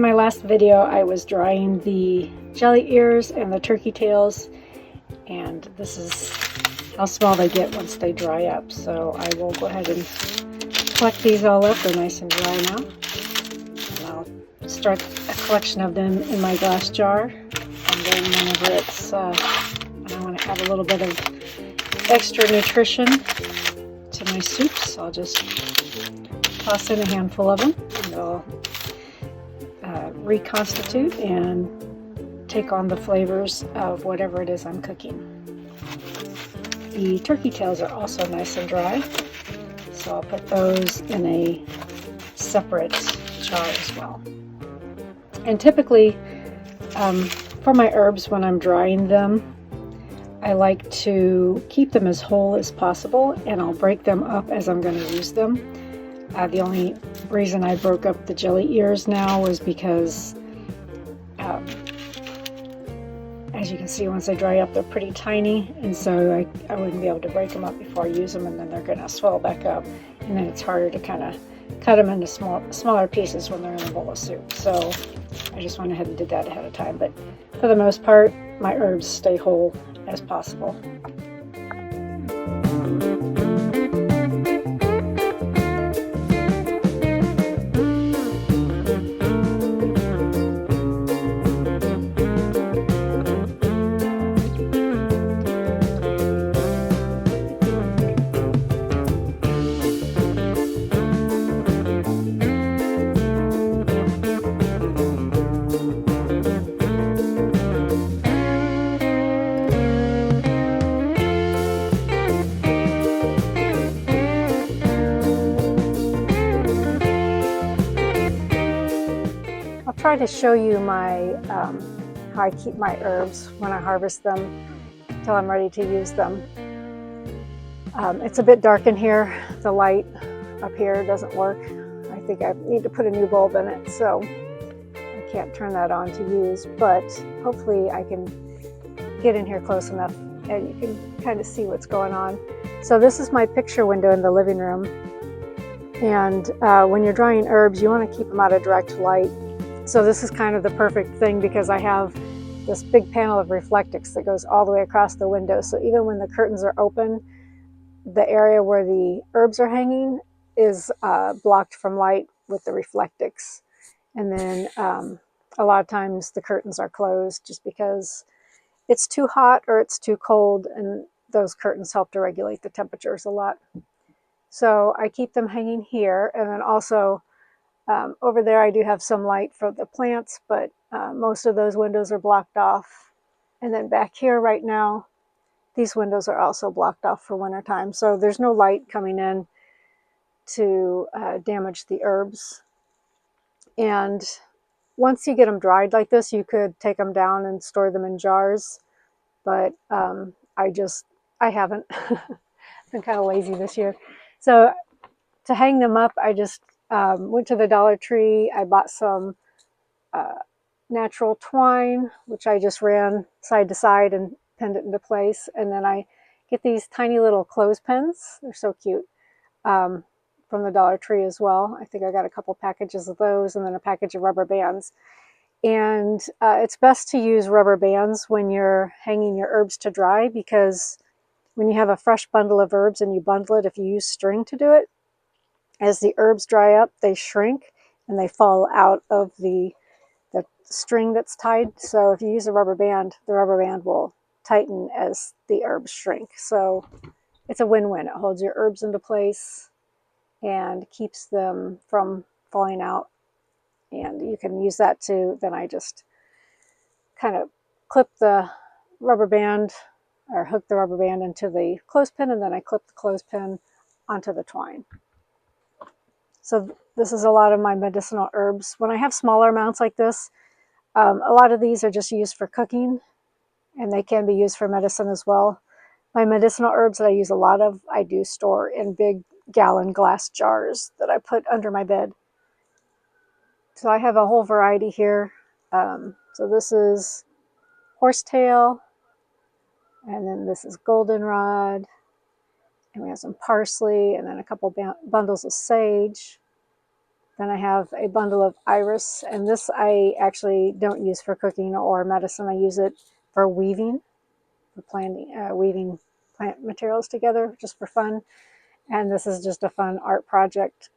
my last video, I was drying the jelly ears and the turkey tails, and this is how small they get once they dry up. So I will go ahead and collect these all up. They're nice and dry now. And I'll start a collection of them in my glass jar, and then whenever it's, I want to add a little bit of extra nutrition to my soups, I'll just toss in a handful of them, and they'll reconstitute and take on the flavors of whatever it is I'm cooking. The turkey tails are also nice and dry, so I'll put those in a separate jar as well. And typically, for my herbs, when I'm drying them, I like to keep them as whole as possible, and I'll break them up as I'm going to use them. The only reason I broke up the jelly ears now was because, as you can see, once they dry up, they're pretty tiny, and so I wouldn't be able to break them up before I use them, and then they're going to swell back up, and then it's harder to kind of cut them into smaller pieces when they're in a bowl of soup. So I just went ahead and did that ahead of time, but for the most part, my herbs stay whole as possible. Try to show you my how I keep my herbs when I harvest them till I'm ready to use them. It's a bit dark in here. The light up here doesn't work. I think I need to put a new bulb in it, so I can't turn that on to use, but hopefully I can get in here close enough and you can kind of see what's going on. So this is my picture window in the living room, and when you're drying herbs, you want to keep them out of direct light. So this is kind of the perfect thing because I have this big panel of Reflectix that goes all the way across the window. So even when the curtains are open, the area where the herbs are hanging is blocked from light with the Reflectix. And then a lot of times the curtains are closed just because it's too hot or it's too cold, and those curtains help to regulate the temperatures a lot. So I keep them hanging here, and then also over there I do have some light for the plants, but most of those windows are blocked off. And then back here right now, these windows are also blocked off for wintertime. So there's no light coming in to damage the herbs. And once you get them dried like this, you could take them down and store them in jars. But I haven't. Been kind of lazy this year. So to hang them up, I just went to the Dollar Tree. I bought some natural twine, which I just ran side to side and pinned it into place. And then I get these tiny little clothespins. They're so cute, from the Dollar Tree as well. I think I got a couple packages of those, and then a package of rubber bands. And it's best to use rubber bands when you're hanging your herbs to dry, because when you have a fresh bundle of herbs and you bundle it, if you use string to do it, as the herbs dry up, they shrink and they fall out of the string that's tied. So if you use a rubber band, the rubber band will tighten as the herbs shrink. So it's a win-win. It holds your herbs into place and keeps them from falling out. And you can use that too. Then I just kind of clip the rubber band or hook the rubber band into the clothespin, and then I clip the clothespin onto the twine. So this is a lot of my medicinal herbs. When I have smaller amounts like this, a lot of these are just used for cooking, and they can be used for medicine as well. My medicinal herbs that I use a lot of, I do store in big gallon glass jars that I put under my bed. So I have a whole variety here. So this is horsetail, and then this is goldenrod, and we have some parsley, and then a couple bundles of sage. Then I have a bundle of iris, and this I actually don't use for cooking or medicine. I use it for weaving, for weaving plant materials together just for fun. And this is just a fun art project.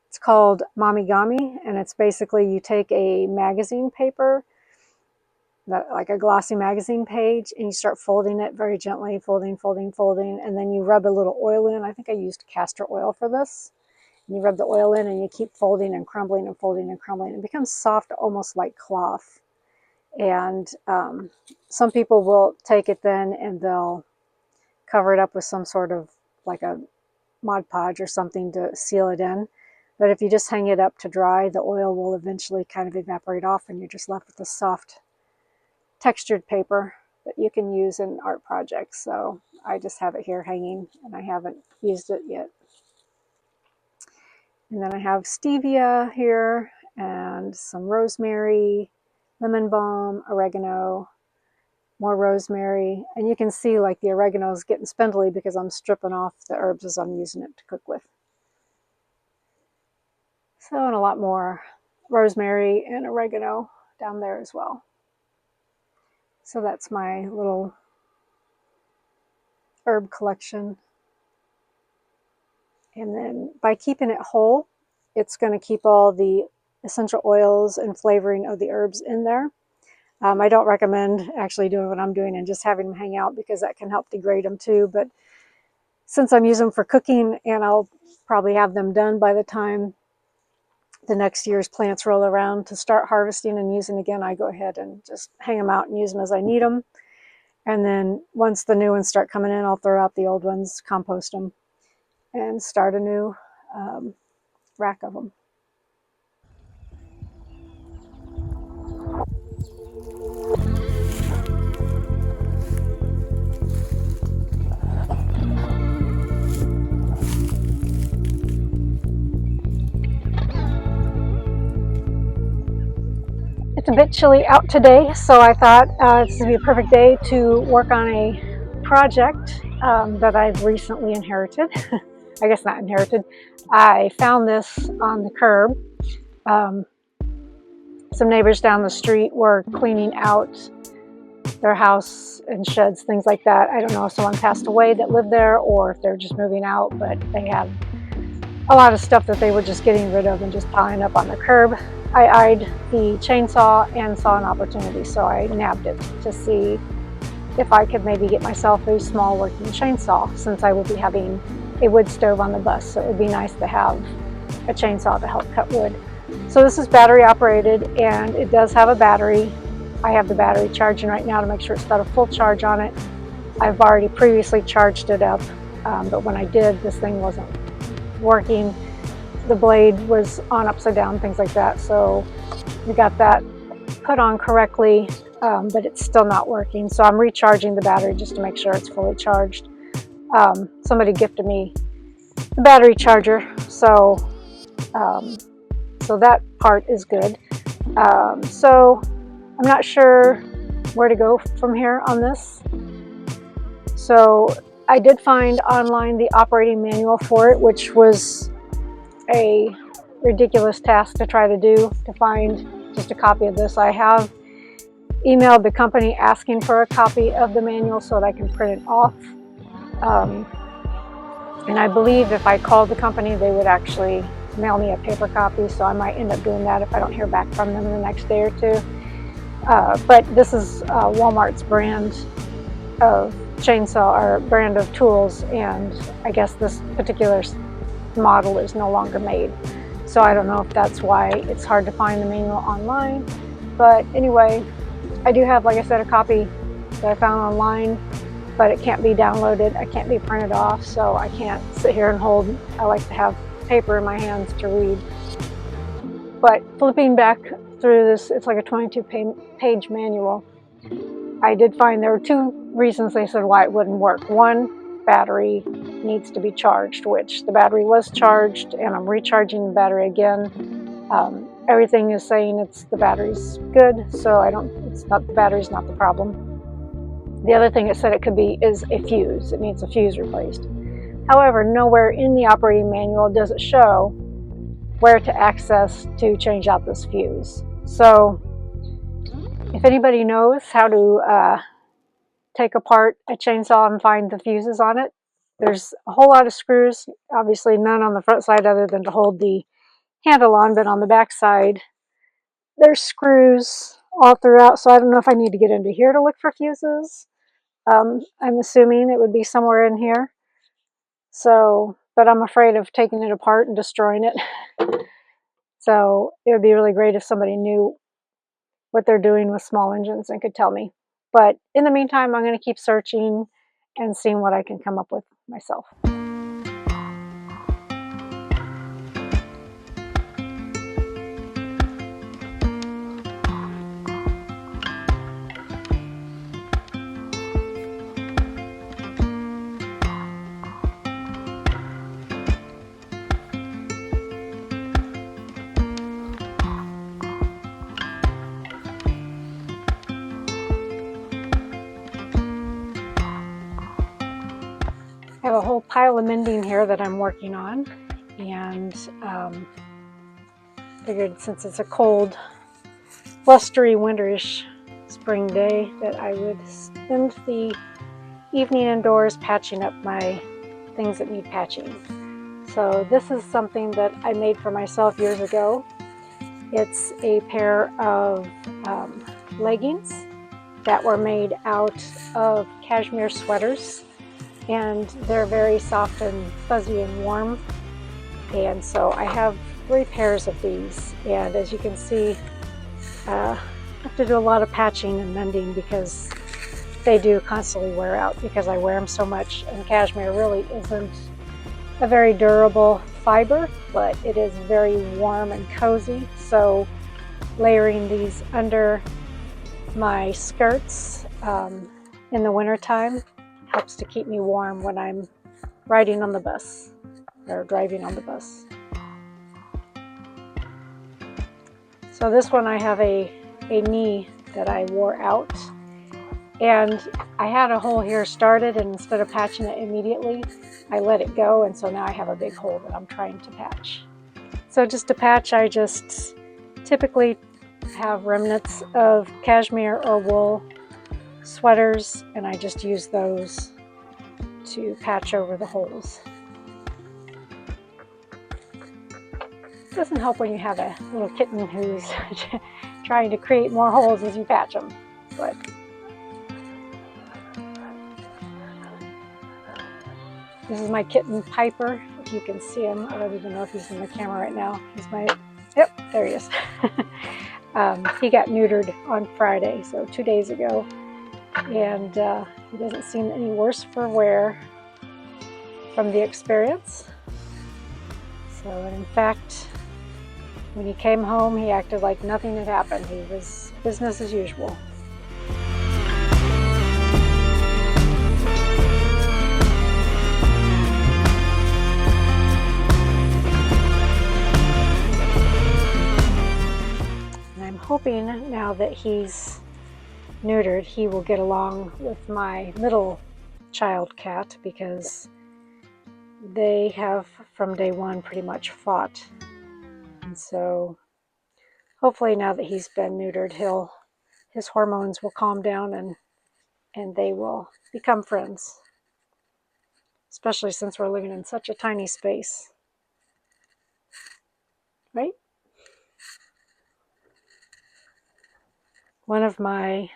It's called Mamigami, and it's basically you take a magazine paper, like a glossy magazine page, and you start folding it very gently, folding, and then you rub a little oil in. I think I used castor oil for this. And you rub the oil in and you keep folding and crumbling and folding and crumbling. It becomes soft, almost like cloth. And some people will take it then and they'll cover it up with some sort of like a Mod Podge or something to seal it in. But if you just hang it up to dry, the oil will eventually kind of evaporate off and you're just left with a soft textured paper that you can use in art projects. So I just have it here hanging and I haven't used it yet. And then I have stevia here and some rosemary, lemon balm, oregano, more rosemary. And you can see like the oregano is getting spindly because I'm stripping off the herbs as I'm using it to cook with. So, and a lot more rosemary and oregano down there as well. So that's my little herb collection. And then by keeping it whole, it's going to keep all the essential oils and flavoring of the herbs in there. I don't recommend actually doing what I'm doing and just having them hang out because that can help degrade them too. But since I'm using them for cooking and I'll probably have them done by the time the next year's plants roll around to start harvesting and using again, I go ahead and just hang them out and use them as I need them. And then once the new ones start coming in, I'll throw out the old ones, compost them, and start a new rack of them. It's a bit chilly out today, so I thought this would be a perfect day to work on a project that I've recently inherited. I guess not inherited. I found this on the curb. Some neighbors down the street were cleaning out their house and sheds, things like that. I don't know if someone passed away that lived there or if they're just moving out, but they had a lot of stuff that they were just getting rid of and just piling up on the curb. I eyed the chainsaw and saw an opportunity, so I nabbed it to see if I could maybe get myself a small working chainsaw, since I will be having a wood stove on the bus, so it would be nice to have a chainsaw to help cut wood. So this is battery operated and it does have a battery. I have the battery charging right now to make sure it's got a full charge on it. I've already previously charged it up, but when I did, this thing wasn't working. The blade was on upside down, things like that. So we got that put on correctly, but it's still not working. So I'm recharging the battery just to make sure it's fully charged. Somebody gifted me the battery charger, so that part is good. So I'm not sure where to go from here on this. So I did find online the operating manual for it, which was a ridiculous task to try to do, to find just a copy of this. I have emailed the company asking for a copy of the manual so that I can print it off. And I believe if I called the company, they would actually mail me a paper copy, so I might end up doing that if I don't hear back from them in the next day or two. But this is Walmart's brand of chainsaw, or brand of tools, and I guess this particular model is no longer made. So I don't know if that's why it's hard to find the manual online. But anyway, I do have, like I said, a copy that I found online, but it can't be downloaded, it can't be printed off, so I can't sit here and hold. I like to have paper in my hands to read. But flipping back through this, it's like a 22-page manual. I did find there were two reasons they said why it wouldn't work. One, battery needs to be charged, which the battery was charged, and I'm recharging the battery again. Everything is saying the battery's good, so the battery's not the problem. The other thing it said it could be is a fuse. It needs a fuse replaced. However, nowhere in the operating manual does it show where to access to change out this fuse. So if anybody knows how to take apart a chainsaw and find the fuses on it, there's a whole lot of screws, obviously none on the front side other than to hold the handle on, but on the back side there's screws all throughout, so I don't know if I need to get into here to look for fuses. I'm assuming it would be somewhere in here. So, but I'm afraid of taking it apart and destroying it. So it would be really great if somebody knew what they're doing with small engines and could tell me. But in the meantime, I'm going to keep searching and seeing what I can come up with myself. I have a whole pile of mending here that I'm working on, and figured since it's a cold, blustery, winterish spring day that I would spend the evening indoors patching up my things that need patching. So this is something that I made for myself years ago. It's a pair of leggings that were made out of cashmere sweaters, and they're very soft and fuzzy and warm. And so I have 3 pairs of these, and as you can see, I have to do a lot of patching and mending because they do constantly wear out because I wear them so much, and cashmere really isn't a very durable fiber, but it is very warm and cozy. So layering these under my skirts in the wintertime helps to keep me warm when I'm riding on the bus or driving on the bus. So this one I have a knee that I wore out, and I had a hole here started, and instead of patching it immediately, I let it go, and so now I have a big hole that I'm trying to patch. So just to patch, I just typically have remnants of cashmere or wool sweaters, and I just use those to patch over the holes. It doesn't help when you have a little kitten who's trying to create more holes as you patch them, but this is my kitten Piper. If you can see him, I don't even know if he's in the camera right now. He's my, yep, there he is. He got neutered on Friday, so 2 days ago, and he doesn't seem any worse for wear from the experience. So in fact, when he came home, he acted like nothing had happened. He was business as usual. And I'm hoping now that he's neutered, he will get along with my middle child cat, because they have from day one pretty much fought. And so hopefully now that he's been neutered, his hormones will calm down and they will become friends, especially since we're living in such a tiny space, right? One of my, I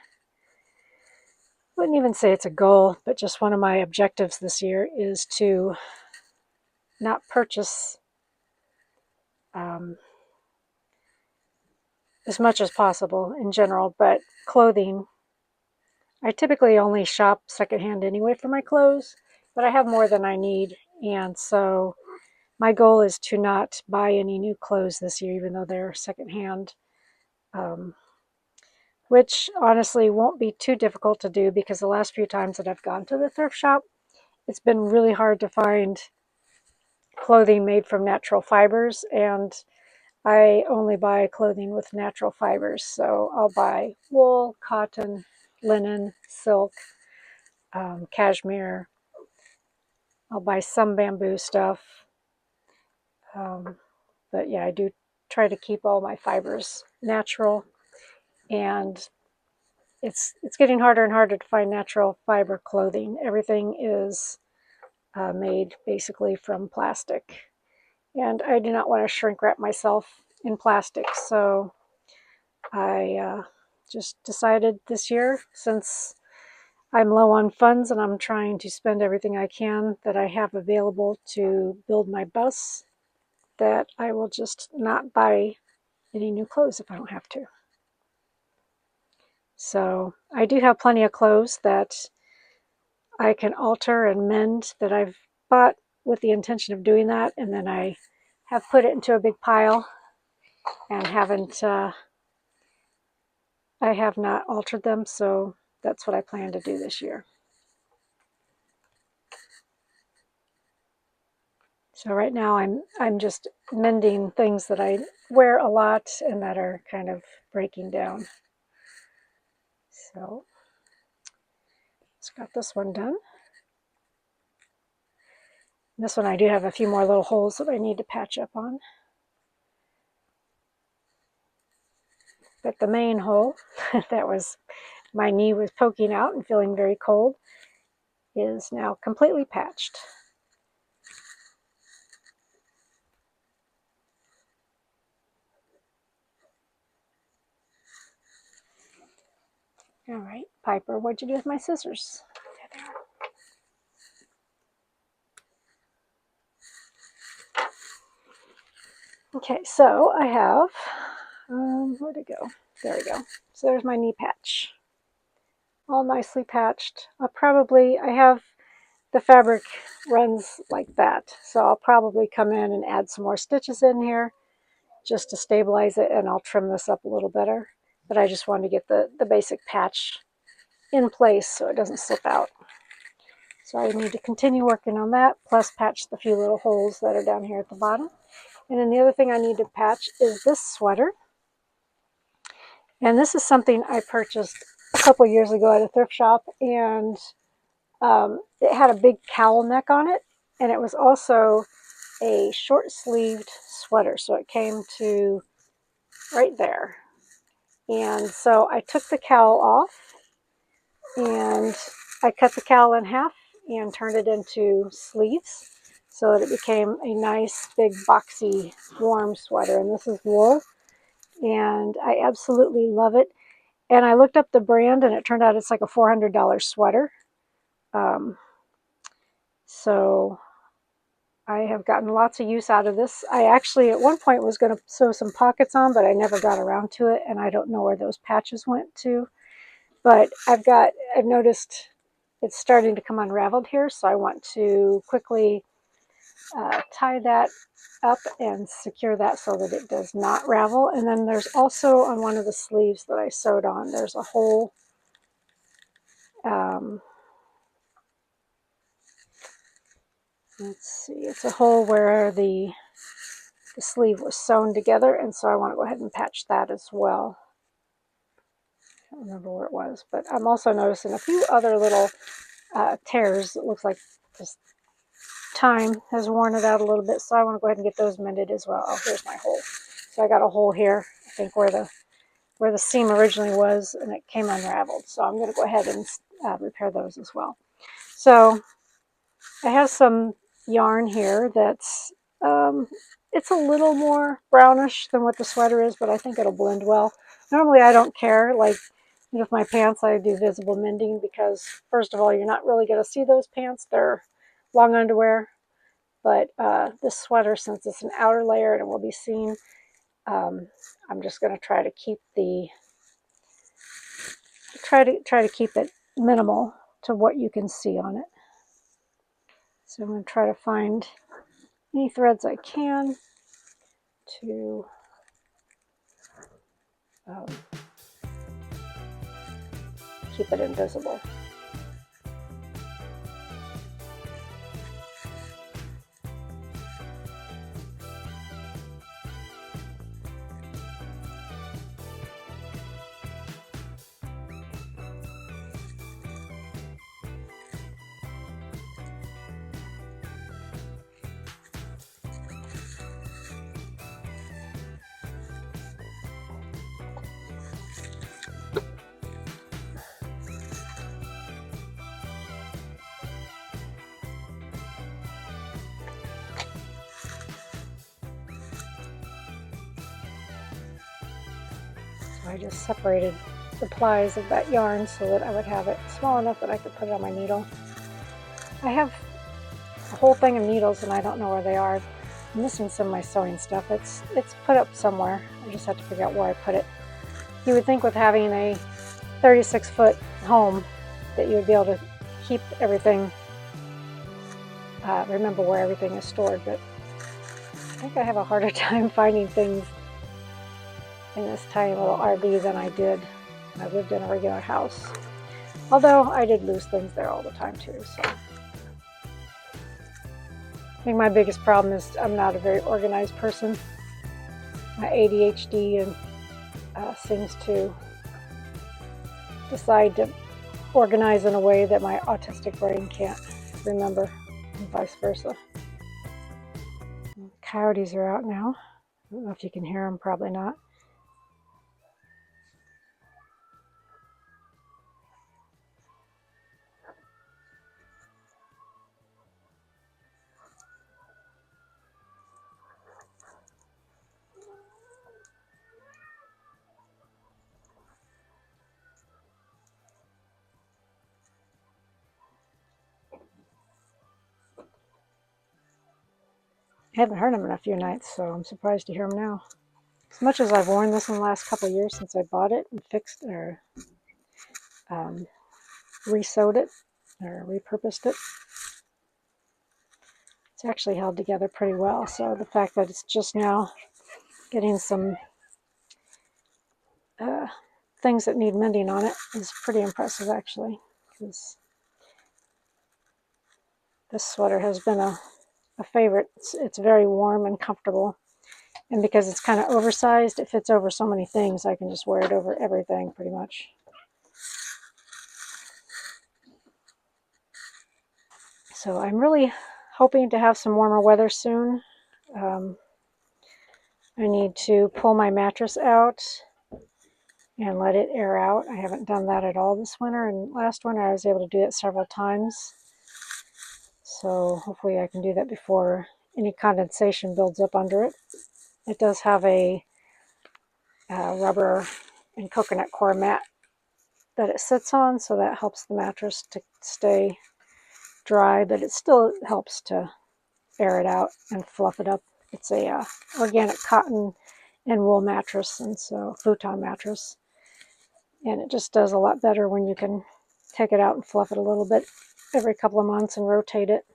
wouldn't even say it's a goal, but just one of my objectives this year is to not purchase as much as possible in general, but clothing. I typically only shop secondhand anyway for my clothes, but I have more than I need, and so my goal is to not buy any new clothes this year, even though they're secondhand, which honestly won't be too difficult to do, because the last few times that I've gone to the thrift shop, it's been really hard to find clothing made from natural fibers, and I only buy clothing with natural fibers. So I'll buy wool, cotton, linen, silk, cashmere. I'll buy some bamboo stuff. But yeah, I do try to keep all my fibers natural, and it's getting harder and harder to find natural fiber clothing. Everything is made basically from plastic, and I do not want to shrink wrap myself in plastic, so I just decided this year, since I'm low on funds and I'm trying to spend everything I can that I have available to build my bus, that I will just not buy any new clothes if I don't have to. So I do have plenty of clothes that I can alter and mend that I've bought with the intention of doing that, and then I have put it into a big pile and I have not altered them, so that's what I plan to do this year. So right now I'm just mending things that I wear a lot and that are kind of breaking down. So just got this one done. This one I do have a few more little holes that I need to patch up on. But the main hole that was my knee was poking out and feeling very cold is now completely patched. All right, Piper, what'd you do with my scissors? There they are. Okay, so I have, where'd it go? There we go. So there's my knee patch. All nicely patched. I have the fabric runs like that, so I'll probably come in and add some more stitches in here just to stabilize it, and I'll trim this up a little better. But I just wanted to get the basic patch in place so it doesn't slip out. So I need to continue working on that, plus patch the few little holes that are down here at the bottom. And then the other thing I need to patch is this sweater. And this is something I purchased a couple years ago at a thrift shop, and it had a big cowl neck on it, and it was also a short-sleeved sweater, so it came to right there. And so I took the cowl off, and I cut the cowl in half and turned it into sleeves so that it became a nice, big, boxy, warm sweater. And this is wool, and I absolutely love it. And I looked up the brand, and it turned out it's like a $400 sweater. So I have gotten lots of use out of this. I actually at one point was going to sew some pockets on, but I never got around to it, and I don't know where those patches went to. But I've noticed it's starting to come unraveled here, so I want to quickly tie that up and secure that so that it does not ravel. And then there's also on one of the sleeves that I sewed on, there's a hole. Let's see, it's a hole where the sleeve was sewn together, and so I want to go ahead and patch that as well. I don't remember where it was, but I'm also noticing a few other little tears. It looks like just time has worn it out a little bit, so I want to go ahead and get those mended as well. Oh, here's my hole. So I got a hole here, I think where the seam originally was, and it came unraveled. So I'm going to go ahead and repair those as well. So I have some yarn here that's it's a little more brownish than what the sweater is, but I think it'll blend well. Normally I don't care, like with my pants I do visible mending because first of all you're not really going to see those pants, they're long underwear, but this sweater, since it's an outer layer and it will be seen, I'm just going to try to keep it minimal to what you can see on it. So I'm going to try to find any threads I can to keep it invisible. I just separated the plies of that yarn so that I would have it small enough that I could put it on my needle. I have a whole thing of needles and I don't know where they are. I'm missing some of my sewing stuff. It's put up somewhere. I just have to figure out where I put it. You would think with having a 36-foot home that you would be able to keep everything, remember where everything is stored, but I think I have a harder time finding things in this tiny little RV than I did when I lived in a regular house. Although I did lose things there all the time too, so. I think my biggest problem is I'm not a very organized person. My ADHD seems to decide to organize in a way that my autistic brain can't remember, and vice versa. Coyotes are out now. I don't know if you can hear them, probably not. I haven't heard them in a few nights, so I'm surprised to hear them now. As much as I've worn this in the last couple of years since I bought it and fixed or re-sewed it or repurposed it, it's actually held together pretty well. So the fact that it's just now getting some things that need mending on it is pretty impressive, actually, because this sweater has been a favorite. It's very warm and comfortable, and because it's kind of oversized, it fits over so many things. I can just wear it over everything pretty much. So I'm really hoping to have some warmer weather soon. I need to pull my mattress out and let it air out. I haven't done that at all this winter, and last winter I was able to do it several times. So hopefully I can do that before any condensation builds up under it. It does have a rubber and coconut coir mat that it sits on, so that helps the mattress to stay dry, but it still helps to air it out and fluff it up. It's a organic cotton and wool mattress, and so futon mattress, and it just does a lot better when you can take it out and fluff it a little bit every couple of months and rotate it.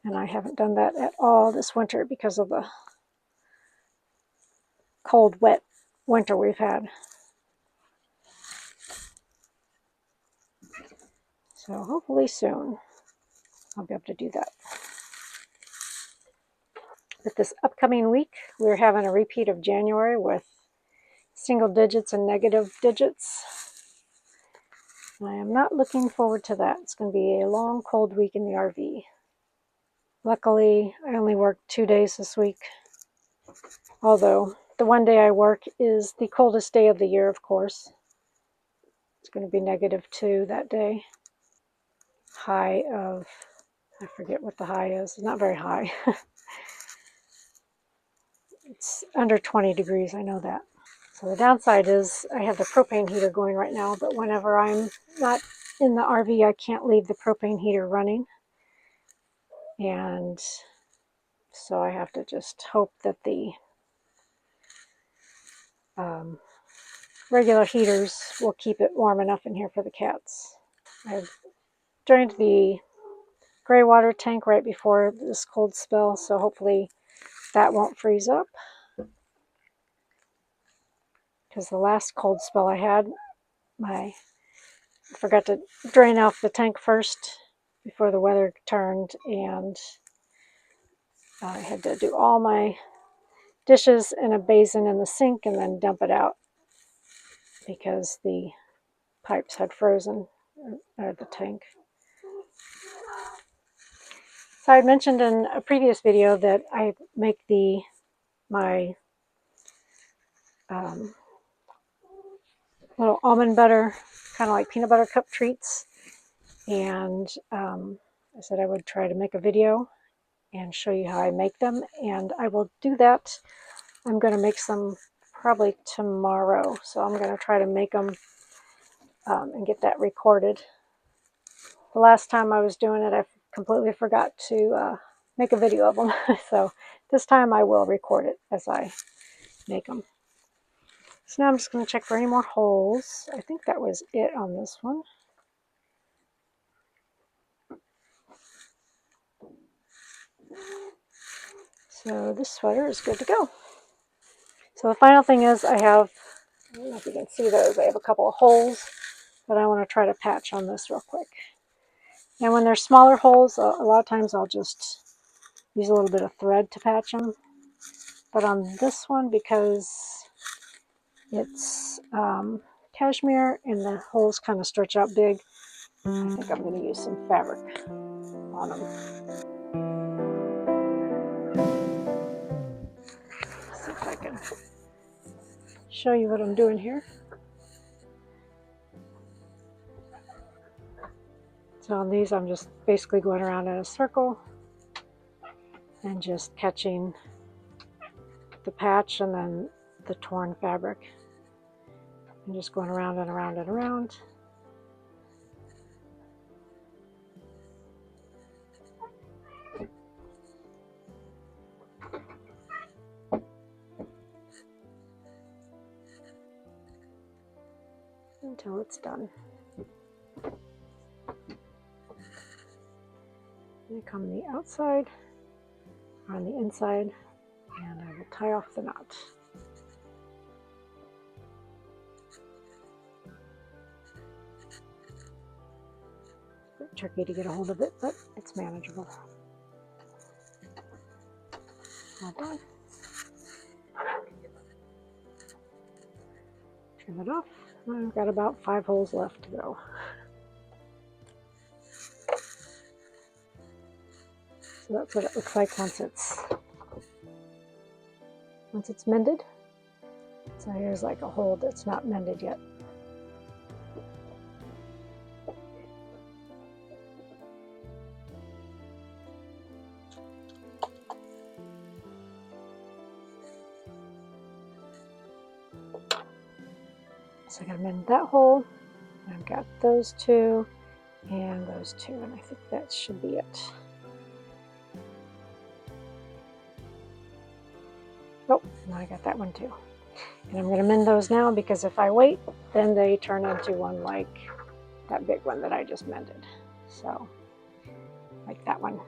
And I haven't done that at all this winter because of the cold, wet winter we've had. So hopefully soon I'll be able to do that. But this upcoming week, we're having a repeat of January with single digits and negative digits. I am not looking forward to that. It's going to be a long, cold week in the RV. Luckily, I only worked 2 days this week, although the one day I work is the coldest day of the year, of course. It's going to be -2 that day. High of, I forget what the high is. It's not very high. It's under 20 degrees, I know that. So the downside is I have the propane heater going right now, but whenever I'm not in the RV, I can't leave the propane heater running. And so I have to just hope that the regular heaters will keep it warm enough in here for the cats. I've drained the gray water tank right before this cold spell, so hopefully that won't freeze up. Because the last cold spell I had, I forgot to drain off the tank first before the weather turned, and I had to do all my dishes in a basin in the sink and then dump it out because the pipes had frozen, or the tank. So I mentioned in a previous video that I make my little almond butter, kind of like peanut butter cup treats, and I said I would try to make a video and show you how I make them, and I will do that. I'm going to make some probably tomorrow. So I'm going to try to make them and get that recorded. The last time I was doing it, I completely forgot to make a video of them. So this time I will record it as I make them. So now I'm just going to check for any more holes. I think that was it on this one. So this sweater is good to go. So the final thing is I don't know if you can see those, I have a couple of holes that I want to try to patch on this real quick. And when they're smaller holes, a lot of times I'll just use a little bit of thread to patch them. But on this one, because it's cashmere and the holes kind of stretch out big, I think I'm going to use some fabric on them. Let's see if I can show you what I'm doing here. So on these, I'm just basically going around in a circle and just catching the patch and then the torn fabric. And just going around and around and around. Until it's done. I come on the outside, on the inside, and I will tie off the knot. It's a bit tricky to get a hold of it, but it's manageable. All done. Trim it off. I've got about 5 holes left to go. So that's what it looks like once it's mended. So here's like a hole that's not mended yet. So I gotta mend that hole. I've got those 2 and those 2, and I think that should be it. Oh, now I got that one too. And I'm going to mend those now because if I wait, then they turn into one like that big one that I just mended. So, like that one.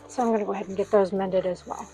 So I'm going to go ahead and get those mended as well.